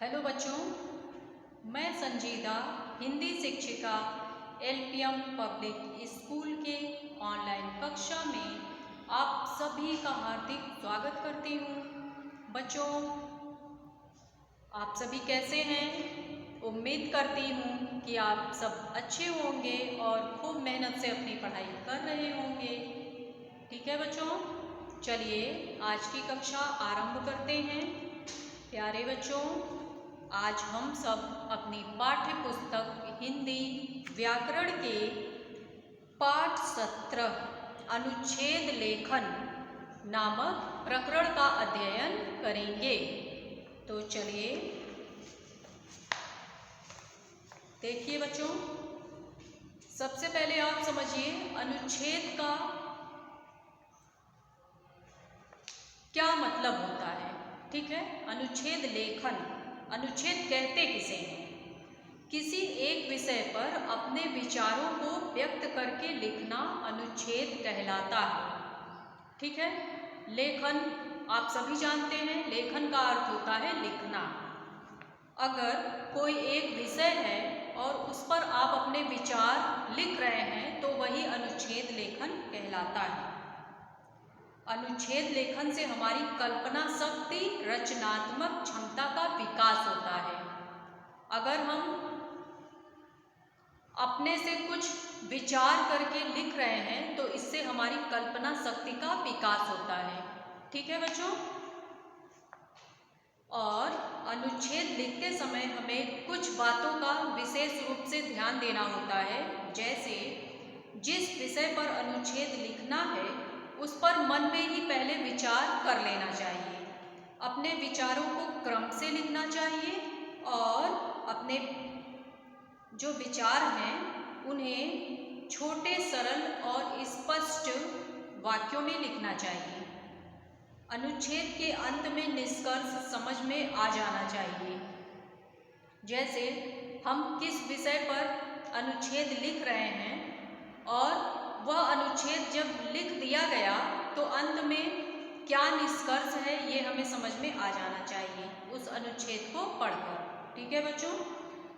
Hello बच्चों, मैं संजीदा हिंदी शिक्षिका एलपीएम पब्लिक स्कूल के ऑनलाइन कक्षा में आप सभी का हार्दिक स्वागत करती हूँ। बच्चों, आप सभी कैसे हैं? उम्मीद करती हूँ कि आप सब अच्छे होंगे और खूब मेहनत से अपनी पढ़ाई कर रहे होंगे। ठीक है बच्चों, चलिए आज की कक्षा आरंभ करते हैं। प्यारे बच्चों, आज हम सब अपनी पाठ्य पुस्तक हिंदी व्याकरण के पाठ 17 अनुच्छेद लेखन नामक प्रकरण का अध्ययन करेंगे। तो चलिए देखिए बच्चों, सबसे पहले आप समझिए अनुच्छेद का क्या मतलब होता है। ठीक है, अनुच्छेद लेखन, अनुच्छेद कहते किसे हैं? किसी एक विषय पर अपने विचारों को व्यक्त करके लिखना अनुच्छेद कहलाता है। ठीक है, लेखन आप सभी जानते हैं, लेखन का अर्थ होता है लिखना। अगर कोई एक विषय है और उस पर आप अपने विचार लिख रहे हैं तो वही अनुच्छेद लेखन कहलाता है। अनुच्छेद लेखन से हमारी कल्पना शक्ति, रचनात्मक क्षमता का विकास होता है। अगर हम अपने से कुछ विचार करके लिख रहे हैं तो इससे हमारी कल्पना शक्ति का विकास होता है। ठीक है बच्चों, और अनुच्छेद लिखते समय हमें कुछ बातों का विशेष रूप से ध्यान देना होता है। जैसे जिस विषय पर अनुच्छेद लिखना है उस पर मन में ही पहले विचार कर लेना चाहिए। अपने विचारों को क्रम से लिखना चाहिए और अपने जो विचार हैं उन्हें छोटे, सरल और स्पष्ट वाक्यों में लिखना चाहिए। अनुच्छेद के अंत में निष्कर्ष समझ में आ जाना चाहिए। जैसे हम किस विषय पर अनुच्छेद लिख रहे हैं और वह अनुच्छेद जब लिख दिया गया तो अंत में क्या निष्कर्ष है ये हमें समझ में आ जाना चाहिए उस अनुच्छेद को पढ़कर। ठीक है बच्चों,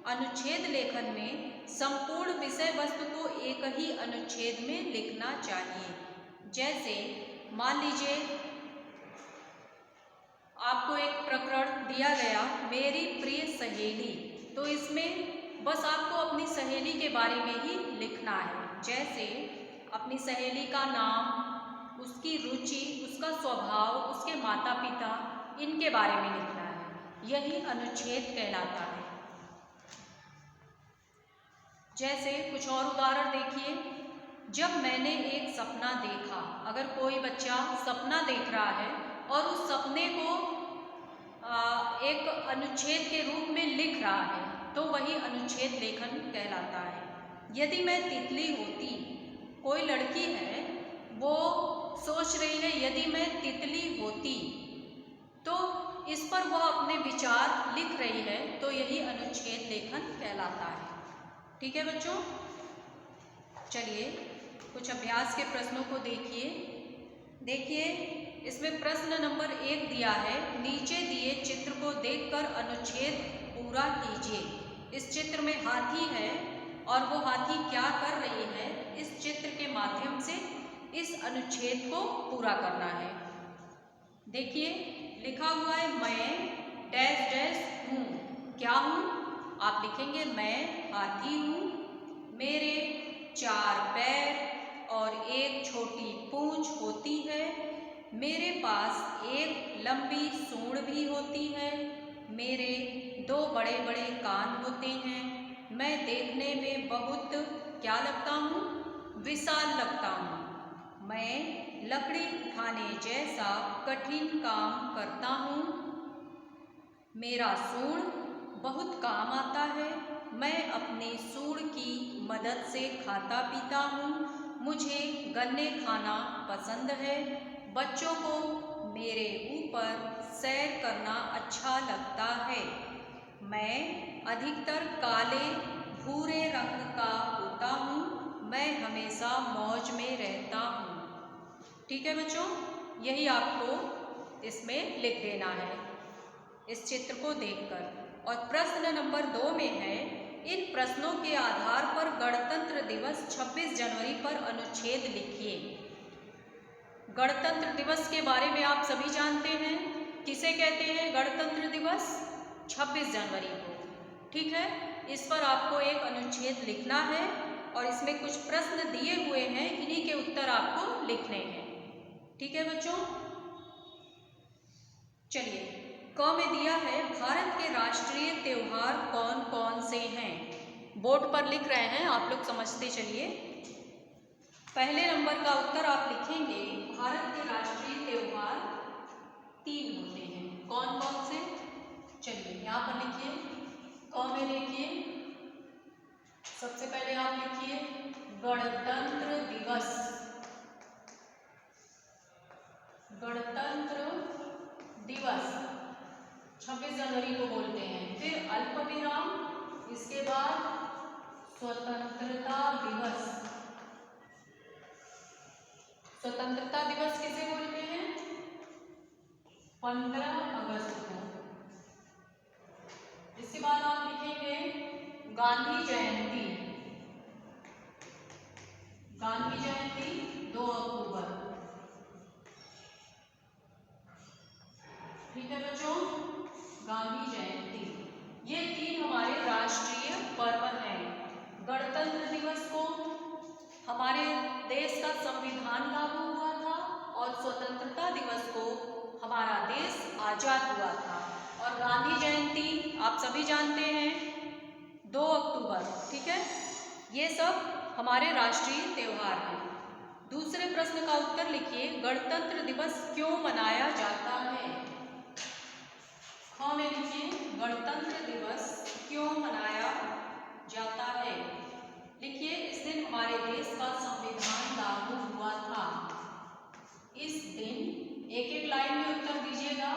अनुच्छेद लेखन में संपूर्ण विषय वस्तु को एक ही अनुच्छेद में लिखना चाहिए। जैसे मान लीजिए आपको एक प्रकरण दिया गया, मेरी प्रिय सहेली, तो इसमें बस आपको अपनी सहेली के बारे में ही लिखना है। जैसे अपनी सहेली का नाम, उसकी रुचि, उसका स्वभाव, उसके माता पिता, इनके बारे में लिखना है। यही अनुच्छेद कहलाता है। जैसे कुछ और उदाहरण देखिए, जब मैंने एक सपना देखा। अगर कोई बच्चा सपना देख रहा है और उस सपने को एक अनुच्छेद के रूप में लिख रहा है तो वही अनुच्छेद लेखन कहलाता है। यदि मैं तितली होती, कोई लड़की है वो सोच रही है यदि मैं तितली होती, तो इस पर वह अपने विचार लिख रही है तो यही अनुच्छेद लेखन कहलाता है। ठीक है बच्चों, चलिए कुछ अभ्यास के प्रश्नों को देखिए इसमें प्रश्न नंबर 1 दिया है, नीचे दिए चित्र को देखकर अनुच्छेद पूरा कीजिए। इस चित्र में हाथी है और वो हाथी क्या कर रही है, इस चित्र के माध्यम से इस अनुच्छेद को पूरा करना है। देखिए लिखा हुआ है, मैं डैश डैश हूँ। क्या हूँ? आप लिखेंगे मैं हाथी हूँ, मेरे 4 पैर और एक छोटी पूंछ होती है, मेरे पास एक लंबी सूंड भी होती है, मेरे 2 बड़े बड़े कान होते हैं, मैं देखने में बहुत क्या लगता हूँ? विशाल लगता हूँ, मैं लकड़ी उठाने जैसा कठिन काम करता हूँ, मेरा सूंड बहुत काम आता है, मैं अपनी सूंड की मदद से खाता पीता हूँ, मुझे गन्ने खाना पसंद है, बच्चों को मेरे ऊपर सैर करना अच्छा लगता है, मैं अधिकतर काले भूरे रंग का होता हूँ, मैं हमेशा मौज में रहता हूँ। ठीक है बच्चों, यही आपको इसमें लिख देना है। इस चित्र को देखकर। और प्रश्न नंबर 2 में है, इन प्रश्नों के आधार पर गणतंत्र दिवस 26 जनवरी पर अनुच्छेद लिखिए। गणतंत्र दिवस के बारे में आप सभी जानते हैं, किसे कहते हैं गणतंत्र दिवस? 26 जनवरी को, ठीक है। इस पर आपको एक अनुच्छेद लिखना है और इसमें कुछ प्रश्न दिए हुए हैं, इन्हीं के उत्तर आपको लिखने हैं, ठीक है बच्चों। चलिए, क में दिया है, भारत के राष्ट्रीय त्योहार कौन कौन से हैं? बोर्ड पर लिख रहे हैं, आप लोग समझते चलिए। पहले नंबर का उत्तर आप लिखेंगे, भारत के राष्ट्रीय त्योहार 3 होते हैं। कौन कौन से? चलिए यहाँ पर लिखिए, क में लिखिए। सबसे पहले आप लिखिए गणतंत्र दिवस। गणतंत्र दिवस 26 जनवरी को बोलते हैं। फिर अल्पविराम, इसके बाद स्वतंत्रता दिवस। स्वतंत्रता दिवस किसे बोलते हैं? 15 अगस्त को। इसके बाद आप लिखेंगे गांधी जयंती। गांधी जयंती 2 अक्टूबर। ठीक है बच्चों, गांधी जयंती। ये 3 हमारे राष्ट्रीय पर्व हैं। गणतंत्र दिवस को हमारे देश का संविधान लागू हुआ था और स्वतंत्रता दिवस को हमारा देश आजाद हुआ था। और गांधी जयंती आप सभी जानते हैं 2 अक्टूबर, ठीक है। ये सब हमारे राष्ट्रीय त्योहार हैं। दूसरे प्रश्न का उत्तर लिखिए, गणतंत्र दिवस क्यों मनाया जाता है? ख में लिखिए, गणतंत्र दिवस क्यों मनाया जाता है? लिखिए, इस दिन हमारे देश का संविधान लागू हुआ था। इस दिन, एक एक लाइन में उत्तर दीजिएगा।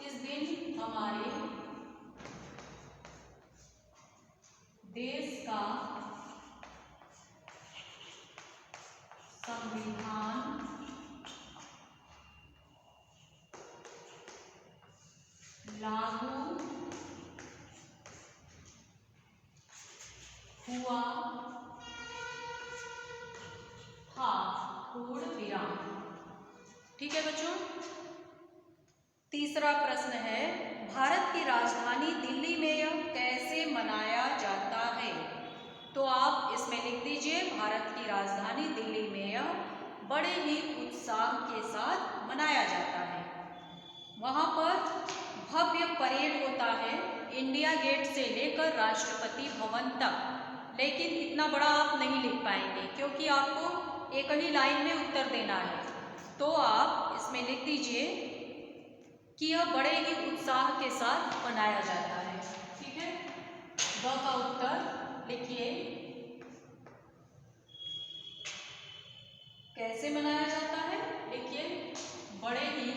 इस दिन हमारे देश का संविधान लागू हुआ था, पूर्ण विराम। ठीक है बच्चों। तीसरा प्रश्न है, भारत की राजधानी दिल्ली में यह कैसे मनाया जाता है? तो आप इसमें लिख दीजिए, भारत की राजधानी दिल्ली में यह बड़े ही उत्साह के साथ मनाया जाता है। वहाँ पर भव्य परेड होता है, इंडिया गेट से लेकर राष्ट्रपति भवन तक। लेकिन इतना बड़ा आप नहीं लिख पाएंगे क्योंकि आपको एक ही लाइन में उत्तर देना है। तो आप इसमें लिख दीजिए कि यह बड़े ही उत्साह के साथ मनाया जाता है। ठीक है, ब का उत्तर लिखिए, कैसे मनाया जाता है? लिखिए, बड़े ही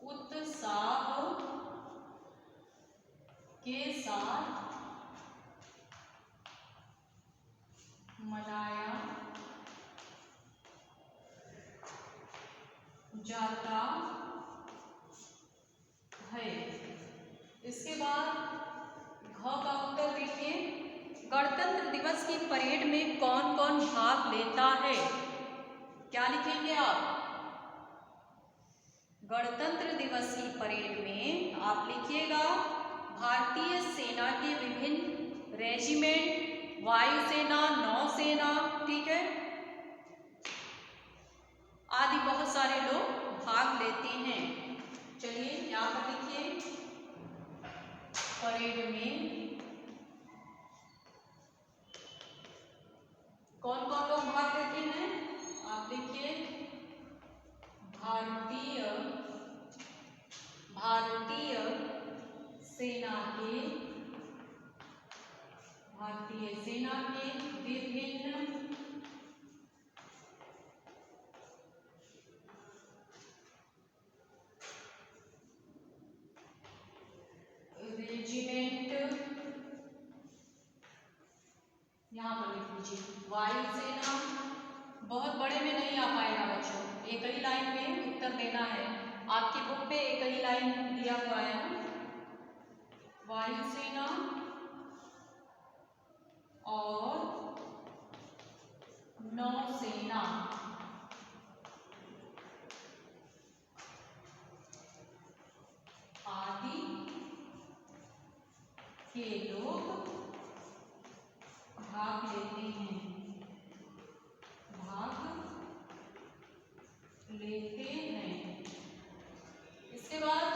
उत्साह के साथ मनाया जाता है। इसके बाद घ का उत्तर देखिए, गणतंत्र दिवस की परेड में कौन कौन भाग लेता है? क्या लिखेंगे आप? गणतंत्र दिवस की परेड में आप लिखिएगा, भारतीय सेना के विभिन्न रेजिमेंट, वायुसेना, नौसेना, ठीक है, आदि बहुत सारे लोग भाग लेते हैं। चलिए यहाँ पर लिखिए, परेड में कौन कौन लोग भाग लेते हैं? आप लिखिए, भारतीय सेना के विभिन्न रेजिमेंट, यहाँ पर लिख लीजिए, वायुसेना, देना है। आपकी बुक पे एक ही लाइन दिया हुआ है, वायुसेना और नौसेना आदि के लोग भाग लेते हैं, इसके बाद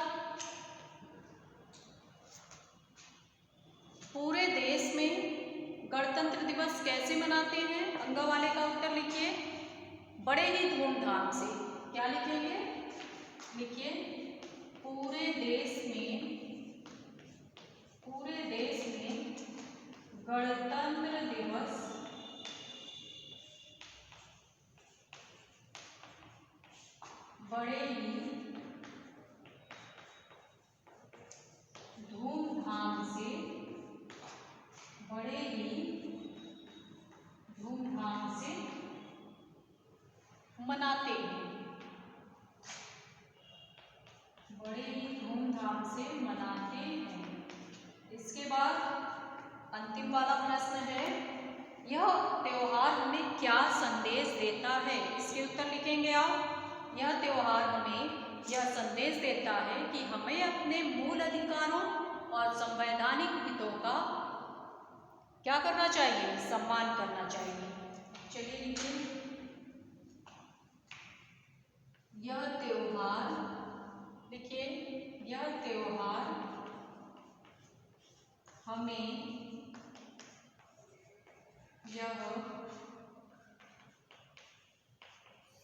पूरे देश में गणतंत्र दिवस कैसे मनाते हैं? अंगा वाले का उत्तर लिखिए, बड़े ही धूमधाम से। क्या लिखेंगे? लिखिए, पूरे देश में गणतंत्र दिवस बड़े ही धूमधाम से मनाते हैं, इसके बाद अंतिम वाला प्रश्न है, यह त्योहार हमें क्या संदेश देता है? इसके उत्तर लिखेंगे आप। यह त्योहार हमें यह संदेश देता है कि हमें अपने मूल अधिकारों और संवैधानिक हितों का क्या करना चाहिए? सम्मान करना चाहिए। चलिए लिखिए, यह त्योहार, लिखिए, यह त्योहार हमें यह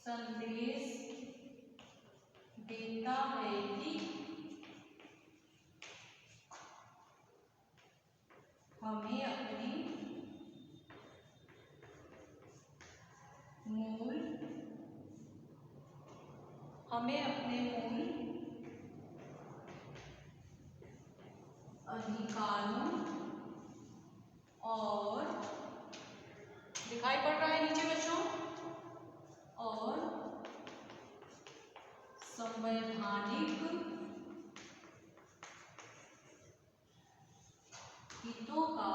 संदेश देता है कि हमें अपने मूल अधिकारों और, दिखाई पड़ रहा है नीचे बच्चों, और संवैधानिक हितों का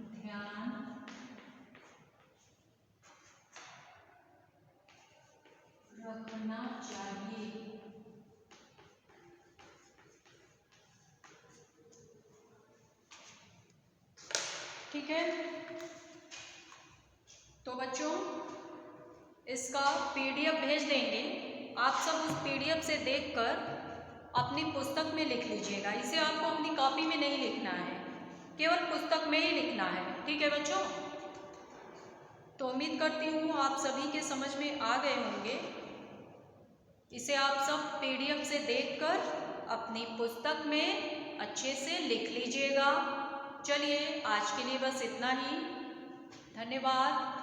ध्यान रखना चाहिए। ठीक है, तो बच्चों इसका पीडीएफ भेज देंगे, आप सब उस पीडीएफ से देखकर अपनी पुस्तक में लिख लीजिएगा। इसे आपको अपनी कॉपी में नहीं लिखना है, केवल पुस्तक में ही लिखना है। ठीक है बच्चों, तो उम्मीद करती हूँ आप सभी के समझ में आ गए होंगे। इसे आप सब पीडीएफ से देखकर अपनी पुस्तक में अच्छे से लिख लीजिएगा। चलिए आज के लिए बस इतना ही, धन्यवाद।